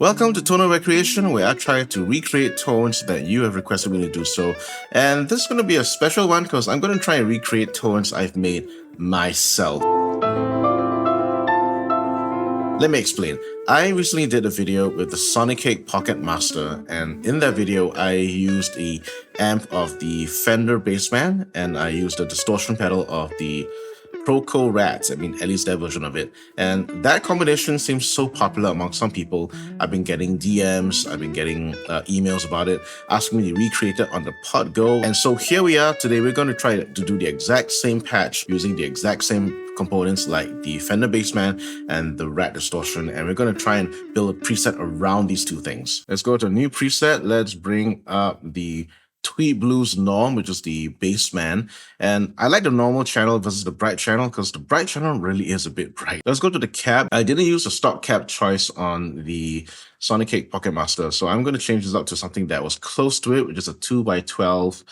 Welcome to Tonal Recreation, where I try to recreate tones that you have requested me to do so. And this is going to be a special one because I'm going to try and recreate tones I've made myself. Let me explain. I recently did a video with the Sonicake Pocket Master, and in that video I used a amp of the Fender Bassman, and I used a distortion pedal of the Proco Rats, at least their version of it. And that combination seems so popular among some people. I've been getting DMs, I've been getting emails about it, asking me to recreate it on the Pod Go. And so here we are. Today we're going to try to do the exact same patch using the exact same components like the Fender Bassman and the Rat distortion, and we're going to try and build a preset around these two things. Let's go to a new preset. Let's bring up the Tweed Blues Norm, which is the Bassman. And I like the normal channel versus the bright channel because the bright channel really is a bit bright. Let's go to the cab. I didn't use a stock cab choice on the Sonicake Pocket Master, so I'm going to change this up to something that was close to it, which is a 2x12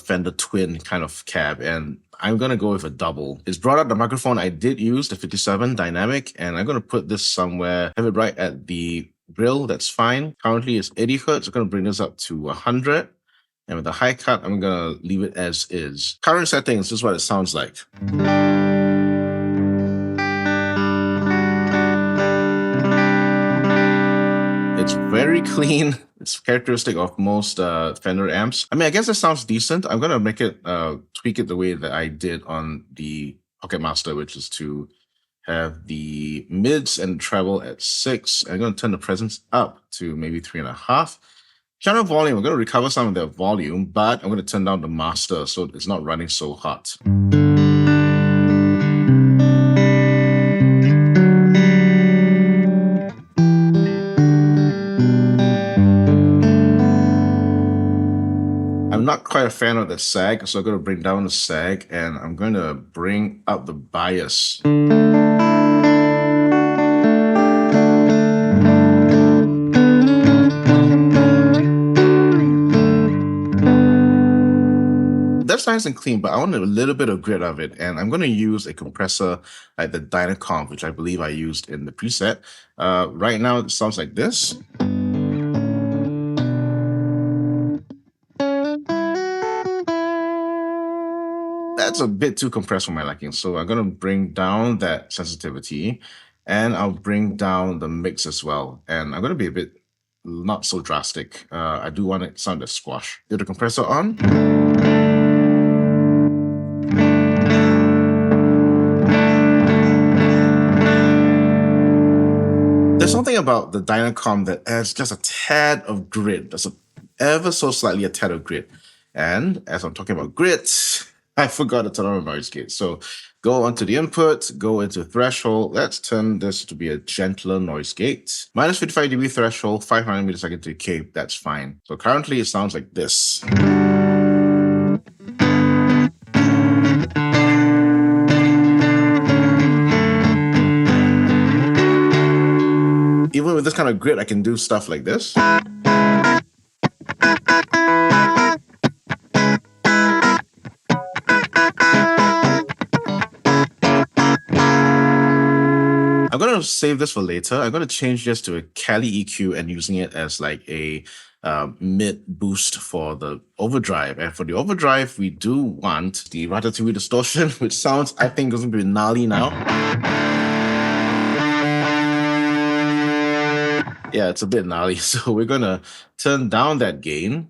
Fender Twin kind of cab, and I'm going to go with a double. It's brought up the microphone. I did use the 57 dynamic, and I'm going to put this somewhere, have it right at the grill. That's fine. Currently it's 80 Hertz. I'm going to bring this up to 100. And with the high cut, I'm going to leave it as is. Current settings, this is what it sounds like. It's very clean. It's characteristic of most Fender amps. I guess it sounds decent. I'm going to make it, tweak it the way that I did on the Pocket Master, which is to have the mids and treble at 6. I'm going to turn the presence up to maybe 3.5. Channel volume, I'm going to recover some of the volume, but I'm going to turn down the master so it's not running so hot. I'm not quite a fan of the sag, so I'm going to bring down the sag, and I'm going to bring up the bias. That's nice and clean, but I want a little bit of grit of it, and I'm going to use a compressor like the Dynacomp, which I believe I used in the preset. Right now it sounds like this. That's a bit too compressed for my liking, so I'm going to bring down that sensitivity, and I'll bring down the mix as well, and I'm going to be a bit not so drastic. I do want it to sound like squash. Get the compressor on. There's something about the Dynacomp that adds just a tad of grit. There's ever so slightly a tad of grit. And as I'm talking about grit, I forgot to turn on the noise gate. So go onto the input, go into threshold. Let's turn this to be a gentler noise gate. Minus 55 dB threshold, 500 millisecond decay. That's fine. So currently it sounds like this. Even with this kind of grit, I can do stuff like this. I'm going to save this for later. I'm going to change this to a Cali EQ and using it as like a mid boost for the overdrive. And for the overdrive, we do want the Ratatouille distortion, which sounds, I think, going to be gnarly now. Yeah, it's a bit gnarly. So we're going to turn down that gain.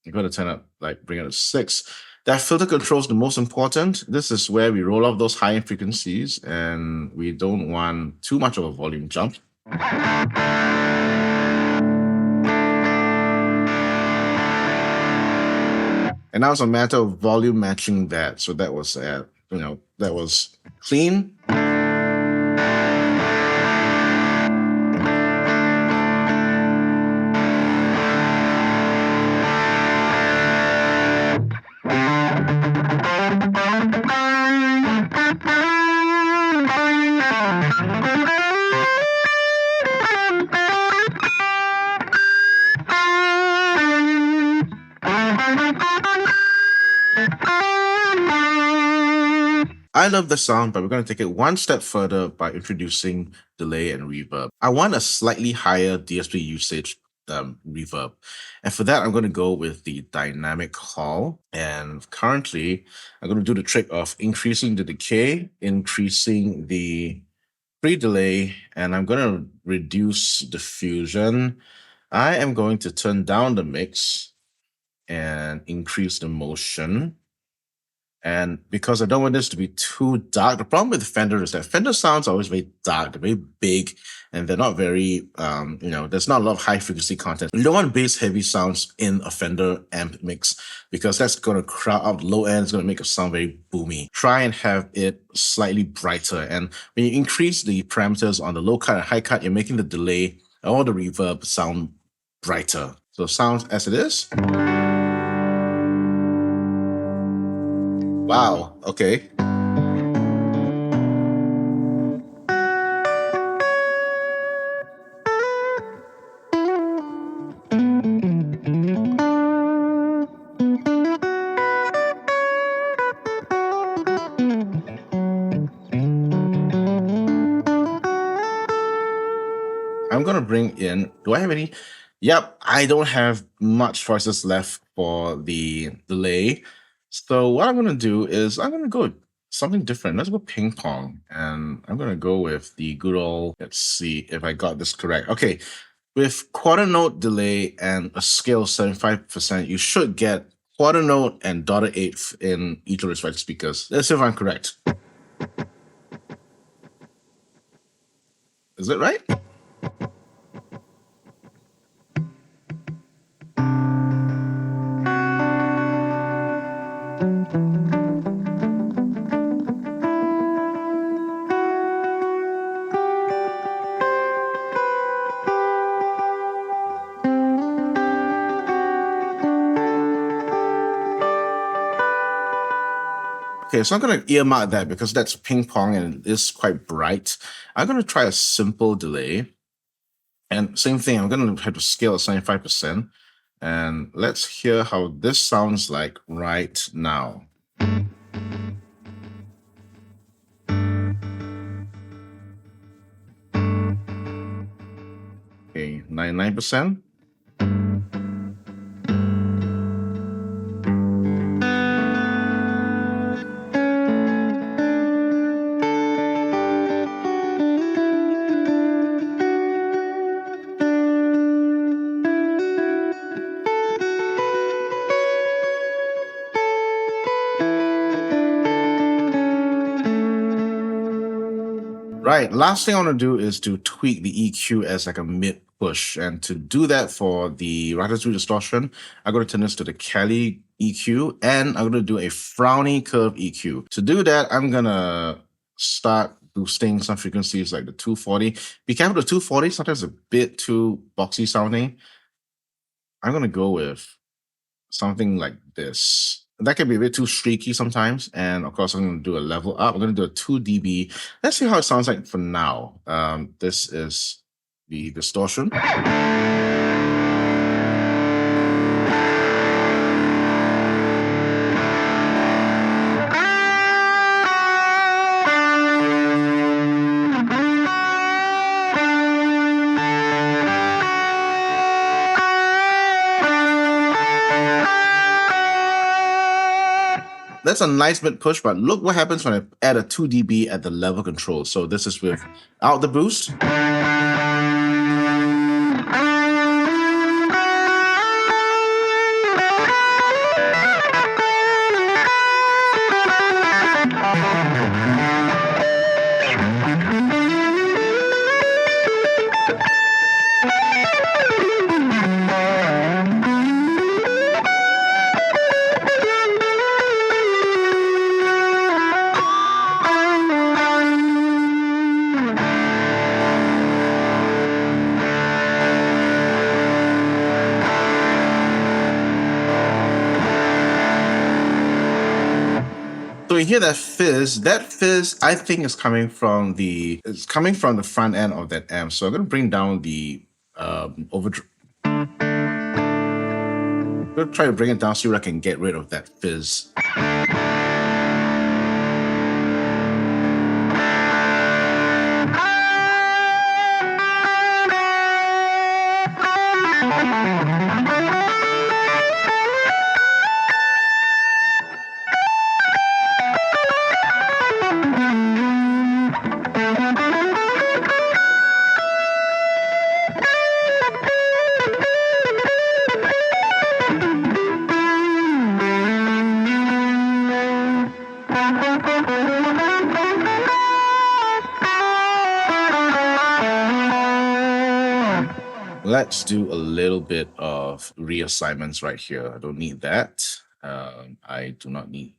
I'm going to turn up, bring it to 6. That filter control is the most important. This is where we roll off those high-end frequencies, and we don't want too much of a volume jump. And now it's a matter of volume matching that. So that was, that was clean. I love the sound, but we're going to take it one step further by introducing delay and reverb. I want a slightly higher DSP usage reverb. And for that, I'm going to go with the dynamic hall. And currently, I'm going to do the trick of increasing the decay, increasing the pre-delay, and I'm going to reduce diffusion. I am going to turn down the mix and increase the motion. And because I don't want this to be too dark, the problem with Fender is that Fender sounds are always very dark, they're very big, and they're not very, there's not a lot of high frequency content. You don't want bass heavy sounds in a Fender amp mix because that's going to crowd out low end, it's going to make it sound very boomy. Try and have it slightly brighter. And when you increase the parameters on the low cut and high cut, you're making the delay or the reverb sound brighter. So sounds as it is. Wow, okay. I'm gonna bring in, do I have any? Yep, I don't have much choices left for the delay. So what I'm gonna do is I'm gonna go with something different. Let's go ping pong. And I'm gonna go with the good old, let's see if I got this correct. Okay, with quarter note delay and a scale of 75%, you should get quarter note and dotted eighth in each of the respective speakers. Let's see if I'm correct. Is it right? Okay, so I'm going to earmark that because that's ping pong and it is quite bright. I'm going to try a simple delay. And same thing, I'm going to have to scale at 75%. And let's hear how this sounds like right now. Okay, 99%. Right, last thing I want to do is to tweak the EQ as like a mid push. And to do that for the Ratatouille distortion, I'm going to turn this to the Kelly EQ and I'm going to do a frowny curve EQ. To do that, I'm going to start boosting some frequencies like the 240. Be careful, the 240 sometimes a bit too boxy sounding. I'm going to go with something like this. That can be a bit too streaky sometimes. And of course, I'm going to do a level up. I'm going to do a 2 dB. Let's see how it sounds like for now. This is the distortion. That's a nice mid push, but look what happens when I add a 2 dB at the level control. So this is without the boost. So you hear that fizz. That fizz, I think, is coming from the front end of that amp. So I'm going to bring down the overdrive. I'm going to try to bring it down, see what I can get rid of that fizz. Let's do a little bit of reassignments right here. I don't need that. I do not need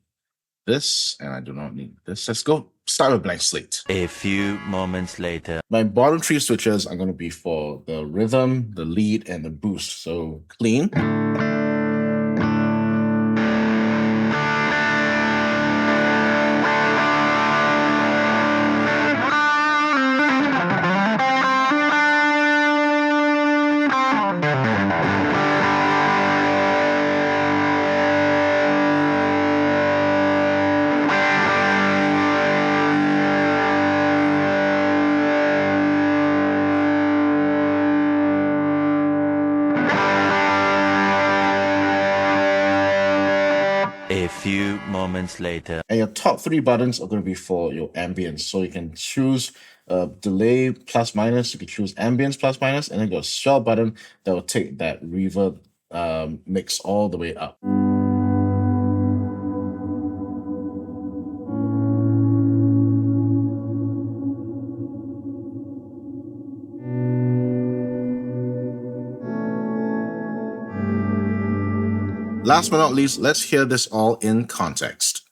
this, and I do not need this. Let's go start with blank slate. A few moments later. My bottom three switches are going to be for the rhythm, the lead, and the boost. So clean. A few moments later. And your top three buttons are going to be for your ambience. So you can choose delay plus minus, you can choose ambience plus minus, and then your shell button that will take that reverb mix all the way up. Last but not least, let's hear this all in context.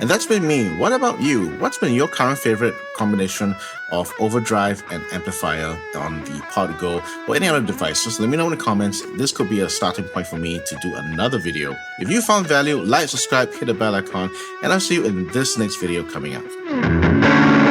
And that's been me. What about you? What's been your current favorite combination of overdrive and amplifier on the Pod Go or any other device? Just let me know in the comments. This could be a starting point for me to do another video. If you found value, like, subscribe, hit the bell icon, and I'll see you in this next video coming up.